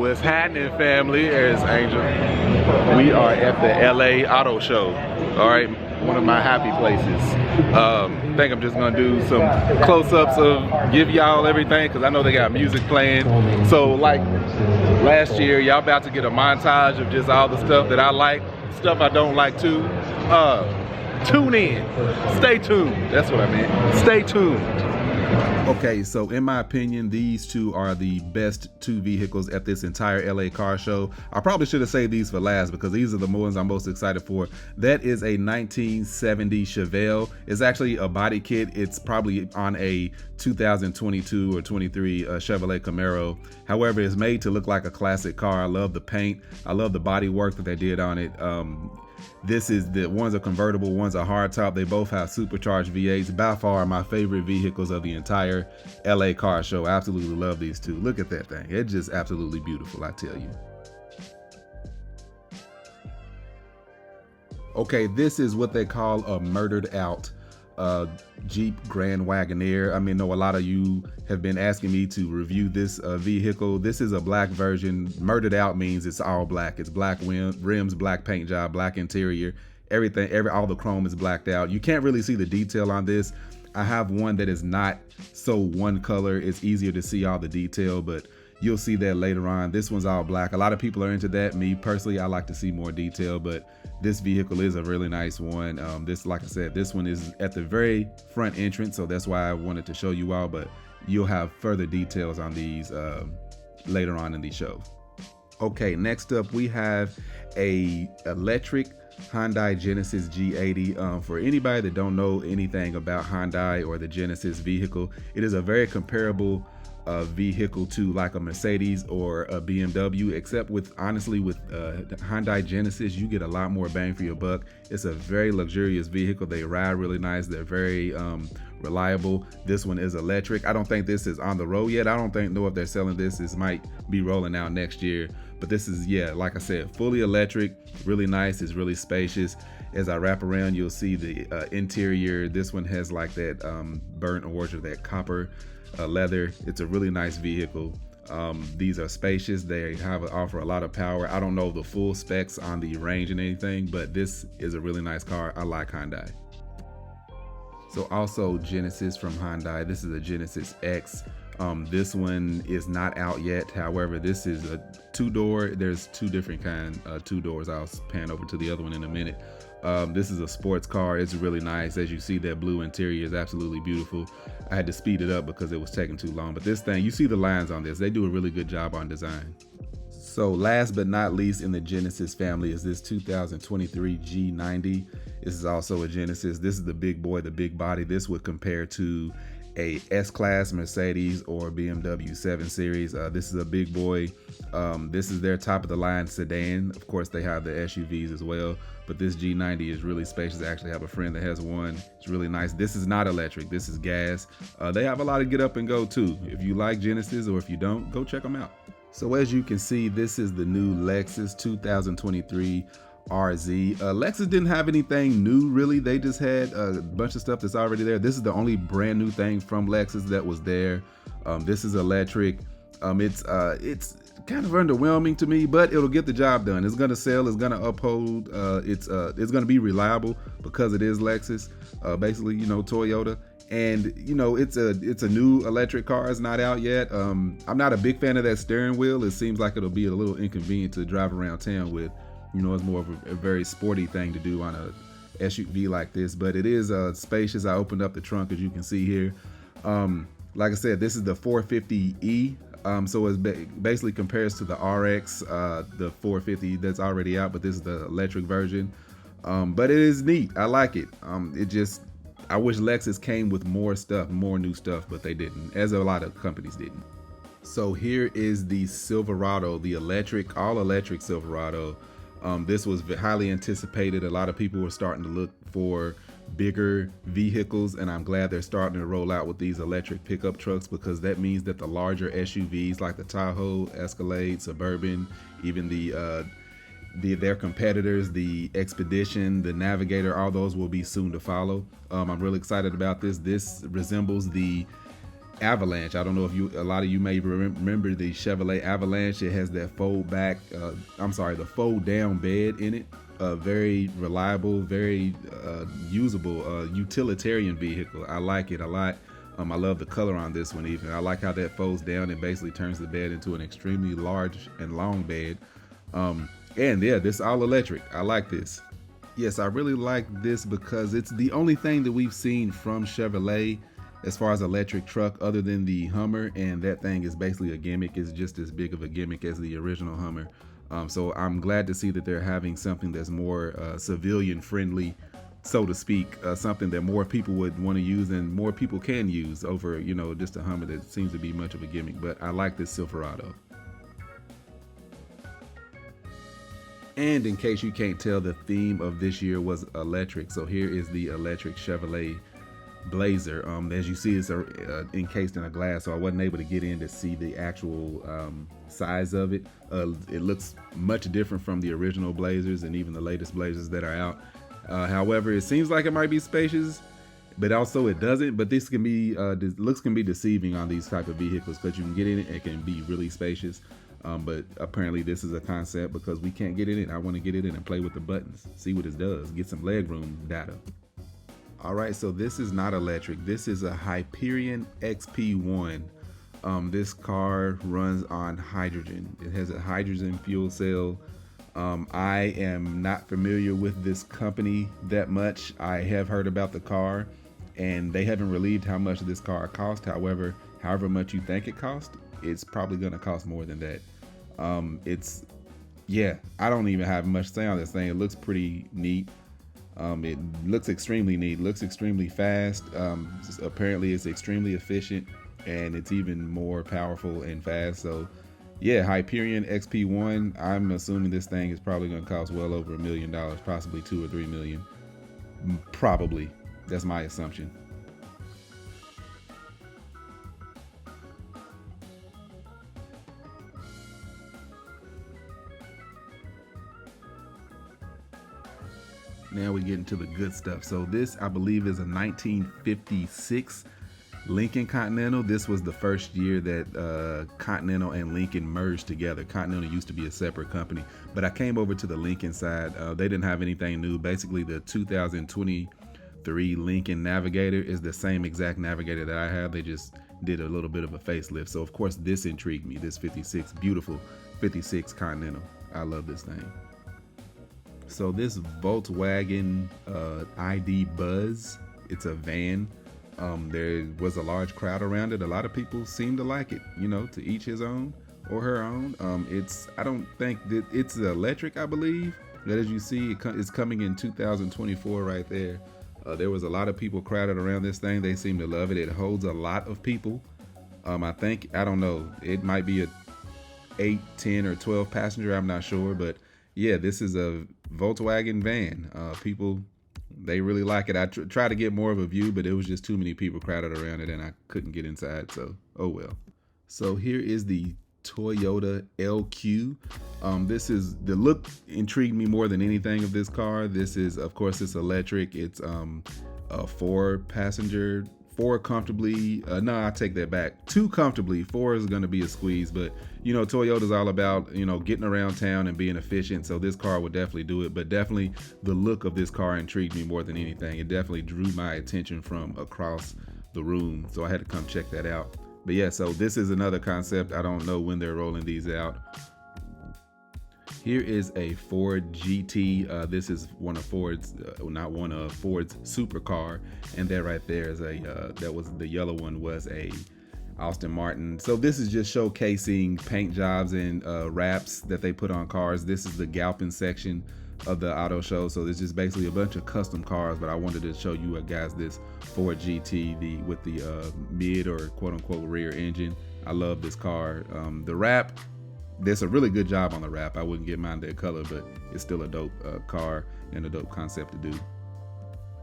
What's happening, family? There's Angel. We are at the LA Auto Show. All right, one of my happy places. I think I'm just gonna do some close-ups of give y'all everything because I know they got music playing. So like last year, y'all about to get a montage of just all the stuff that I like, stuff I don't like too. Tune in. Stay tuned. That's what I meant. Stay tuned. Okay, so in my opinion, these two are the best two vehicles at this entire LA car show. I probably should have saved these for last because these are the ones I'm most excited for. That is a 1970 Chevelle. It's actually a body kit. It's probably on a 2022 or 23 Chevrolet Camaro. However, it's made to look like a classic car. I love the paint. I love the body work that they did on it. This is the one's a convertible, one's a hardtop. They both have supercharged V8s. By far my favorite vehicles of the entire LA car show. I absolutely love these two. Look at that thing. It's just absolutely beautiful, I tell you. Okay, this is what they call a murdered out Jeep Grand Wagoneer. I mean, know a lot of you have been asking me to review this vehicle. This is a black version. Murdered out means it's all black. It's black rims, black paint job, black interior. Everything, all the chrome is blacked out. You can't really see the detail on this. I have one that is not so one color. It's easier to see all the detail, but you'll see that later on. This one's all black. A lot of people are into that. Me personally, I like to see more detail, but this vehicle is a really nice one. This, like I said, this one is at the very front entrance, so that's why I wanted to show you all, but you'll have further details on these later on in the show. Okay, next up we have a electric Hyundai Genesis G80. For anybody that don't know anything about Hyundai or the Genesis vehicle, it is a very comparable vehicle to like a Mercedes or a BMW, except with honestly with Hyundai Genesis you get a lot more bang for your buck. It's a very luxurious vehicle. They ride really nice. They're very reliable. This one is electric. I don't think this is on the road yet. I don't know if they're selling this. This might be rolling out next year, but this is, yeah, like I said, fully electric, really nice. It's really spacious. As I wrap around, you'll see the interior. This one has like that burnt orange or that copper leather. It's a really nice vehicle. These are spacious. They offer a lot of power. I don't know the full specs on the range and anything, but this is a really nice car. I like Hyundai. So also Genesis from Hyundai. This is a Genesis X. This one is not out yet. However, this is a two-door. There's two different kind two doors. I'll pan over to the other one in a minute. This is a sports car. It's really nice. As you see, that blue interior is absolutely beautiful. I had to speed it up because it was taking too long, but this thing, you see the lines on this. They do a really good job on design. So last but not least in the Genesis family is this 2023 G90. This is also a Genesis. This is the big boy, the big body. This would compare to a S-Class Mercedes or BMW 7 Series. This is a big boy. This is their top of the line sedan. Of course, they have the SUVs as well, but this G90 is really spacious. I actually have a friend that has one. It's really nice. This is not electric. This is gas. They have a lot of get up and go too. If you like Genesis or if you don't, go check them out. So as you can see, this is the new Lexus 2023 RZ. Lexus didn't have anything new really. They just had a bunch of stuff that's already there. This is the only brand new thing from Lexus that was there. This is electric. It's kind of underwhelming to me, but it'll get the job done. It's gonna sell. It's gonna uphold. It's gonna be reliable because it is Lexus. Basically, you know, Toyota. And you know, it's a new electric car. It's not out yet. I'm not a big fan of that steering wheel. It seems like it'll be a little inconvenient to drive around town with. You know, it's more of a very sporty thing to do on a SUV like this, but it is spacious. I opened up the trunk, as you can see here. Like I said, this is the 450e. So it basically compares to the RX, the 450 that's already out, but this is the electric version. But it is neat. I like it. I wish Lexus came with more stuff, more new stuff, but they didn't, as a lot of companies didn't. So here is the Silverado, the electric, all electric Silverado. This was highly anticipated. A lot of people were starting to look for bigger vehicles, and I'm glad they're starting to roll out with these electric pickup trucks, because that means that the larger SUVs like the Tahoe, Escalade, Suburban, even their competitors, the Expedition, the Navigator, all those will be soon to follow. I'm really excited about this. This resembles the Avalanche. I don't know if a lot of you may remember the Chevrolet Avalanche. It has that the fold down bed in it. Very reliable, very usable, utilitarian vehicle. I like it a lot. I love the color on this one even. I like how that folds down and basically turns the bed into an extremely large and long bed. And yeah, this all electric. I like this. Yes, I really like this because it's the only thing that we've seen from Chevrolet as far as electric truck other than the Hummer, and that thing is basically a gimmick. It's just as big of a gimmick as the original Hummer. So I'm glad to see that they're having something that's more civilian friendly, so to speak, something that more people would want to use and more people can use over, just a Hummer that seems to be much of a gimmick. But I like this Silverado. And in case you can't tell, the theme of this year was electric. So here is the electric Chevrolet Blazer. As you see, it's encased in a glass, so I wasn't able to get in to see the actual size of it. It looks much different from the original Blazers and even the latest Blazers that are out. However, it seems like it might be spacious, but also it doesn't. But this can be looks can be deceiving on these type of vehicles because you can get in it, it can be really spacious. But apparently this is a concept because we can't get in it. I want to get in it and play with the buttons, see what it does, get some leg room data. All right, so this is not electric. This is a Hyperion XP1. This car runs on hydrogen. It has a hydrogen fuel cell. I am not familiar with this company that much. I have heard about the car, and they haven't relieved how much this car cost. However much you think it cost, it's probably gonna cost more than that. I don't even have much to say on this thing. It looks pretty neat. It looks extremely neat, looks extremely fast. Apparently it's extremely efficient, and it's even more powerful and fast. So yeah, Hyperion XP1, I'm assuming this thing is probably going to cost well over $1 million, possibly $2 or $3 million. Probably. That's my assumption. Now we get into the good stuff. So this, I believe, is a 1956 Lincoln Continental. This was the first year that Continental and Lincoln merged together. Continental used to be a separate company, but I came over to the Lincoln side. They didn't have anything new. Basically, the 2023 Lincoln Navigator is the same exact Navigator that I have. They just did a little bit of a facelift. So of course this intrigued me, this 56, beautiful 56 Continental. I love this thing. So this Volkswagen ID Buzz, it's a van. There was a large crowd around it. A lot of people seem to like it, to each his own or her own. I don't think that it's electric, I believe. But as you see, it's coming in 2024 right there. There was a lot of people crowded around this thing. They seem to love it. It holds a lot of people. I don't know, it might be a 8, 10, or 12 passenger. I'm not sure, but yeah, this is a Volkswagen van. People, they really like it. I try to get more of a view, but it was just too many people crowded around it and I couldn't get inside, so oh well. So here is the Toyota LQ. The look intrigued me more than anything of this car. This is, of course, it's electric. It's a 4-passenger, 4 comfortably. No, I take that back. 2 comfortably. 4 is going to be a squeeze, but Toyota's all about getting around town and being efficient. So this car would definitely do it. But definitely the look of this car intrigued me more than anything. It definitely drew my attention from across the room, so I had to come check that out. But yeah, so this is another concept. I don't know when they're rolling these out. Here is a Ford GT. This is one of Ford's, Ford's supercar, and that right there is the yellow one was a Aston Martin. So this is just showcasing paint jobs and wraps that they put on cars. This is the Galpin section of the auto show. So this is basically a bunch of custom cars, but I wanted to show you guys this Ford GT, with the mid or quote unquote rear engine. I love this car. The wrap, there's a really good job on the wrap. I wouldn't get mine that color, but it's still a dope car and a dope concept to do.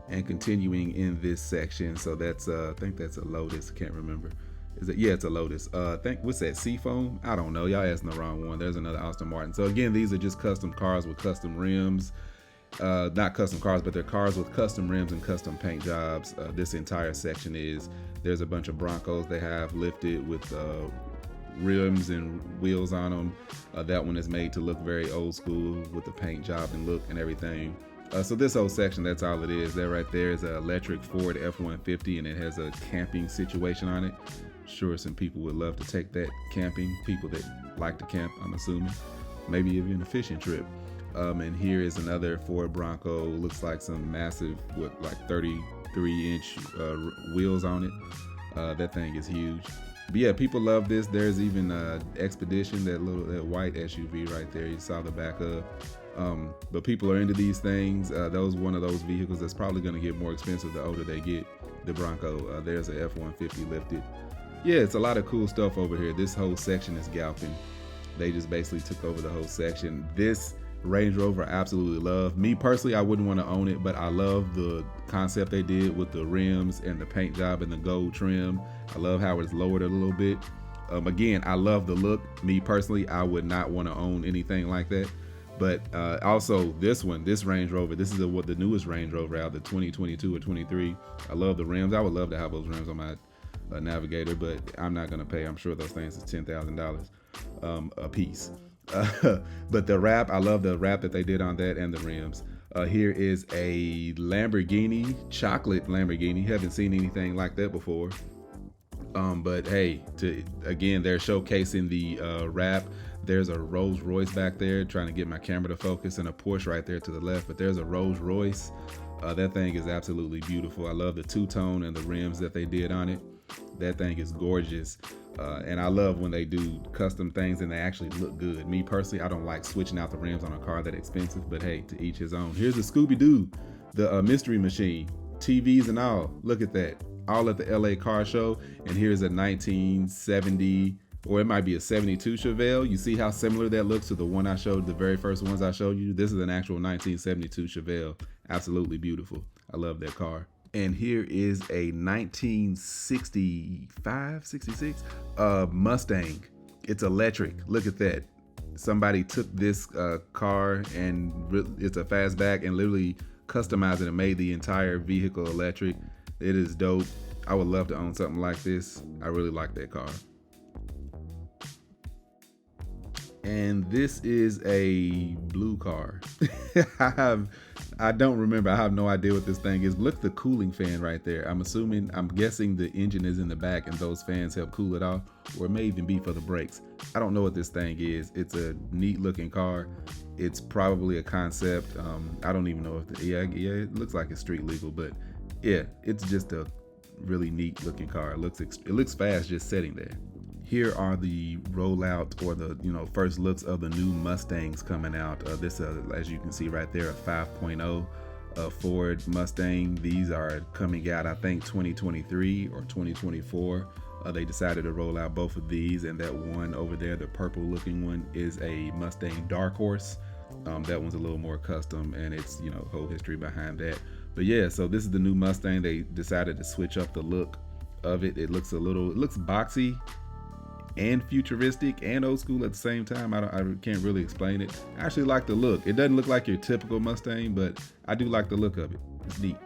And continuing in this section, so that's I think that's a Lotus, I can't remember. Yeah, it's a Lotus. I think, what's that, Seafoam? I don't know, y'all asking the wrong one. There's another Aston Martin. So again, these are just custom cars with custom rims. not custom cars, but they're cars with custom rims and custom paint jobs. This entire section is. There's a bunch of Broncos they have lifted with rims and wheels on them. That one is made to look very old school with the paint job and look and everything. So this whole section, that's all it is. That right there is an electric Ford F-150, and it has a camping situation on it. Sure, some people would love to take that camping. People that like to camp, I'm assuming. Maybe even a fishing trip. And here is another Ford Bronco. Looks like some massive, like 33-inch wheels on it. That thing is huge. But yeah, people love this. There's even Expedition, that white SUV right there. You saw the back of. But people are into these things. That was one of those vehicles that's probably going to get more expensive the older they get. The Bronco. There's a F-150 lifted. Yeah, it's a lot of cool stuff over here. This whole section is Galpin. They just basically took over the whole section. This Range Rover I absolutely love. Me personally, I wouldn't want to own it, but I love the concept they did with the rims and the paint job and the gold trim. I love how it's lowered a little bit. Again, I love the look. Me personally, I would not want to own anything like that. But also this one, this Range Rover, this is the newest Range Rover out, the 2022 or 23. I love the rims. I would love to have those rims on my Navigator, but I'm not gonna pay. I'm sure those things is $10,000 a piece. But the wrap, I love the wrap that they did on that and the rims. Here is a Lamborghini, chocolate Lamborghini. Haven't seen anything like that before. But hey, again, they're showcasing the wrap. There's a Rolls Royce back there, trying to get my camera to focus, and a Porsche right there to the left. But there's a Rolls Royce. That thing is absolutely beautiful. I love the two-tone and the rims that they did on it. That thing is gorgeous. And I love when they do custom things and they actually look good. Me personally, I don't like switching out the rims on a car that expensive, but hey, to each his own. Here's a Scooby-Doo, the Mystery Machine, TVs and all. Look at that. All at the LA Car Show. And here's a 1970, or it might be a 72 Chevelle. You see how similar that looks to the one I showed, the very first ones I showed you? This is an actual 1972 Chevelle. Absolutely beautiful. I love that car. And here is a 1965, 66 Mustang. It's electric. Look at that. Somebody took this car, and it's a fastback, and literally customized it and made the entire vehicle electric. It is dope. I would love to own something like this. I really like that car. And this is a blue car. I don't remember. I have no idea what this thing is. Look at the cooling fan right there. I'm guessing the engine is in the back and those fans help cool it off, or it may even be for the brakes. I don't know what this thing is. It's a neat looking car. It's probably a concept. I don't even know if it looks like it's street legal, but yeah, it's just a really neat looking car. It looks fast just sitting there. Here are the rollout, or the first looks of the new Mustangs coming out. This, as you can see right there, a 5.0 Ford Mustang. These are coming out, I think, 2023 or 2024. They decided to roll out both of these, and that one over there, the purple looking one, is a Mustang Dark Horse. That one's a little more custom, and it's whole history behind that. But yeah, so this is the new Mustang. They decided to switch up the look of it. It looks boxy and futuristic and old school at the same time. I can't really explain it. I actually like the look. It doesn't look like your typical Mustang, but I do like the look of it. It's neat.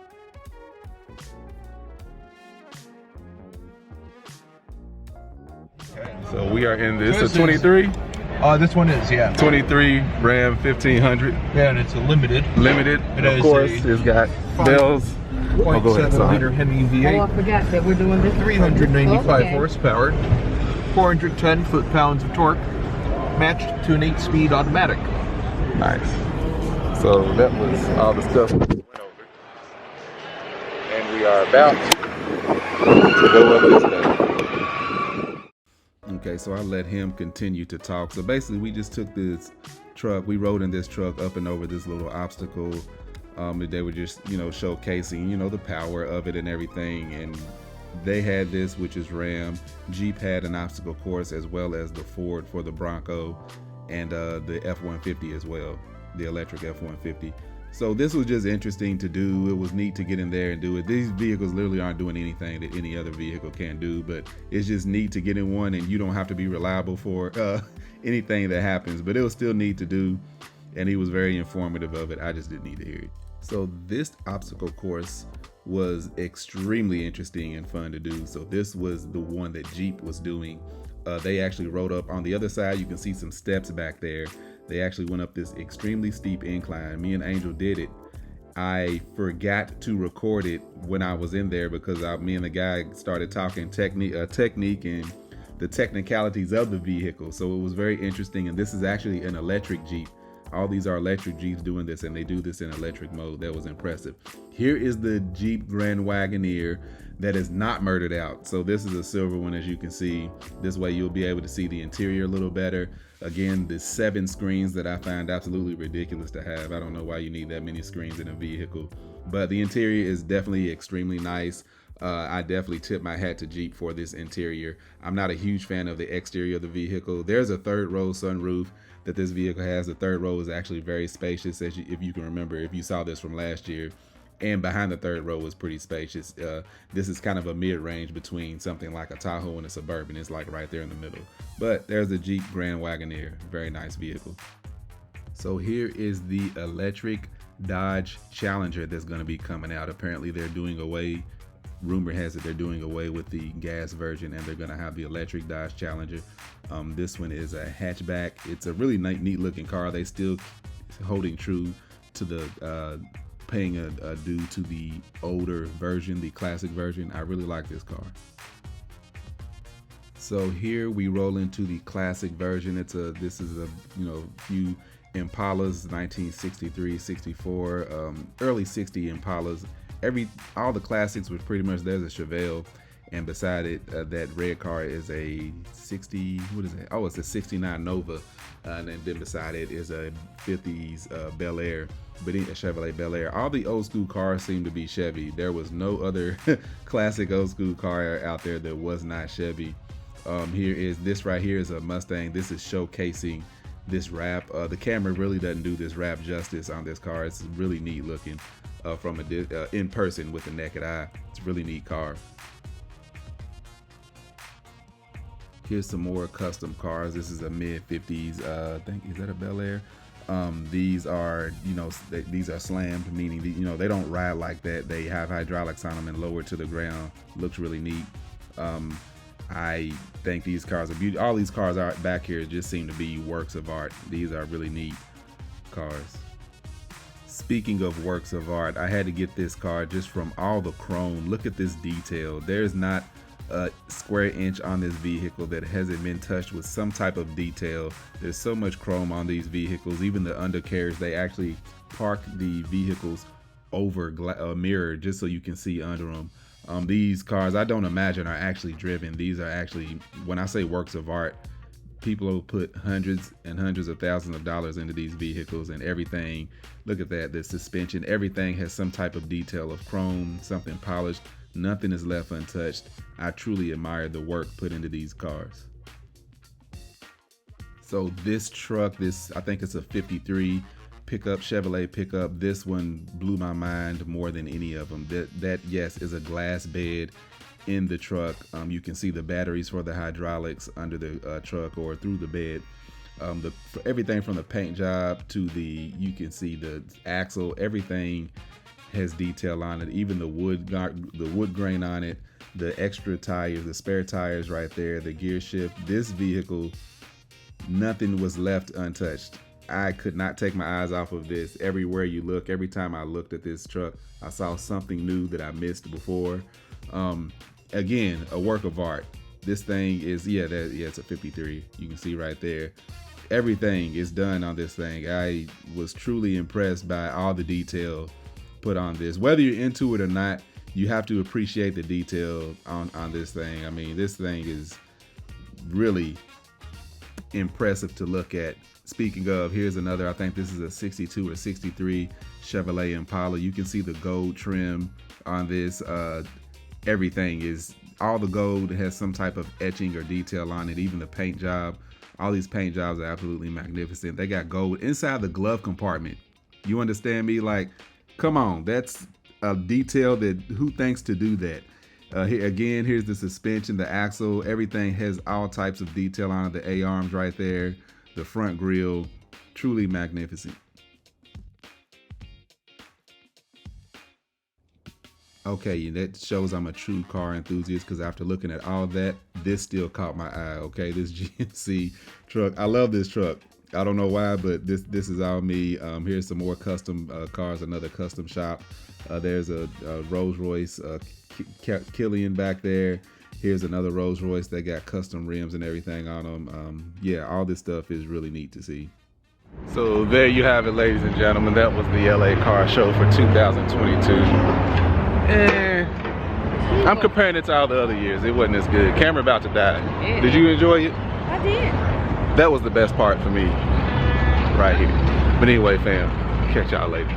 So we are in this, a 23? This one is, yeah. 23 Ram 1500. Yeah, and it's a limited. Limited, of course. It's got bells. 0.7 liter Hemi V8. Oh, I forgot that we're doing this. 395 horsepower. 410 foot-pounds of torque, matched to an 8-speed automatic. Nice. So that was all the stuff we went over. And we are about to go over this thing. Okay, so I let him continue to talk. So basically, we just took this truck, we rode in this truck up and over this little obstacle. They were just, showcasing, the power of it and everything. And they had this, which is Ram. Jeep had an obstacle course, as well as the Ford for the Bronco, and the F-150 as well, the electric F-150. So this was just interesting to do. It was neat to get in there and do it. These vehicles literally aren't doing anything that any other vehicle can do, but it's just neat to get in one, and you don't have to be reliable for anything that happens. But it was still neat to do. and he was very informative of it. I just didn't need to hear it. So this obstacle course was extremely interesting and fun to do. So this was the one that Jeep was doing. They actually rode up on the other side. You can see some steps back there. They actually went up this extremely steep incline. Me and Angel did it. I forgot to record it when I was in there because me and the guy started talking technique and the technicalities of the vehicle. So it was very interesting. And this is actually an electric Jeep. All these are electric Jeeps doing this, and they do this in electric mode. That was impressive. Here is the Jeep Grand Wagoneer that is not murdered out. So this is a silver one, as you can see. This way you'll be able to see the interior a little better. Again, the 7 screens that I find absolutely ridiculous to have. I don't know why you need that many screens in a vehicle, but the interior is definitely extremely nice. I definitely tip my hat to Jeep for this interior. I'm not a huge fan of the exterior of the vehicle. There's a 3rd row sunroof that this vehicle has. The 3rd row is actually very spacious, if you can remember, if you saw this from last year. And behind the 3rd row is pretty spacious. This is kind of a mid-range between something like a Tahoe and a Suburban. It's like right there in the middle. But there's the Jeep Grand Wagoneer. Very nice vehicle. So here is the electric Dodge Challenger that's going to be coming out. Apparently they're doing away, rumor has it they're doing away with the gas version, and they're going to have the electric Dodge Challenger. This one is a hatchback. It's a really neat looking car. They still holding true to the paying a due to the older version, the classic version. I really like this car. So here we roll into the classic version. This is a few Impalas, 1963, 64, early 60 Impalas. All the classics was pretty much, there's a Chevelle, and beside it, that red car is a 60, what is it? Oh, it's a 69 Nova, and then beside it is a 50s Bel Air, but a Chevrolet Bel Air. All the old school cars seem to be Chevy. There was no other classic old school car out there that was not Chevy. This right here is a Mustang. This is showcasing this wrap. The camera really doesn't do this wrap justice on this car. It's really neat looking from in person with the naked eye. It's a really neat car. Here's some more custom cars. This is a mid 50s. I think, is that a Bel Air? These are, these are slammed, meaning they don't ride like that. They have hydraulics on them and lowered to the ground. Looks really neat. I think these cars are beautiful. All these cars are back here just seem to be works of art. These are really neat cars. Speaking of works of art, I had to get this car just from all the chrome. Look at this detail. There's not a square inch on this vehicle that hasn't been touched with some type of detail. There's so much chrome on these vehicles. Even the undercarriage, they actually park the vehicles over a mirror just so you can see under them. These cars, I don't imagine, are actually driven. These are actually, when I say works of art, people will put hundreds and hundreds of thousands of dollars into these vehicles, and everything, look at that, the suspension, everything has some type of detail of chrome, something polished. Nothing is left untouched. I truly admire the work put into these cars. So this truck, I think it's a 53 pickup, Chevrolet pickup. This one blew my mind more than any of them. That yes, is a glass bed in the truck. You can see the batteries for the hydraulics under the truck or through the bed. Everything from the paint job to you can see the axle, everything has detail on it. Even the wood grain on it, the extra tires, the spare tires right there, the gear shift. This vehicle, nothing was left untouched. I could not take my eyes off of this. Everywhere you look, every time I looked at this truck, I saw something new that I missed before. Again, a work of art. This thing is, it's a 53. You can see right there. Everything is done on this thing. I was truly impressed by all the detail put on this. Whether you're into it or not, you have to appreciate the detail on this thing. I mean, this thing is really impressive to look at. Speaking of, here's another, I think this is a 62 or 63 Chevrolet Impala. You can see the gold trim on this. Everything is, all the gold has some type of etching or detail on it. Even the paint job, all these paint jobs are absolutely magnificent. They got gold inside the glove compartment. You understand me? Like, come on, that's a detail that who thinks to do that? Here's the suspension, the axle, everything has all types of detail on it. The A-arms right there, the front grille, truly magnificent. Okay, that shows I'm a true car enthusiast because after looking at all that, this still caught my eye. Okay, this GMC truck. I love this truck. I don't know why, but this is all me. Here's some more custom cars, another custom shop. There's a Rolls Royce Killian back there. Here's another Rolls Royce that got custom rims and everything on them. Yeah, all this stuff is really neat to see. So there you have it, ladies and gentlemen. That was the LA Car Show for 2022. And I'm comparing it to all the other years. It wasn't as good. Camera about to die. Yeah. Did you enjoy it? I did. That was the best part for me right here. But anyway, fam, catch y'all later.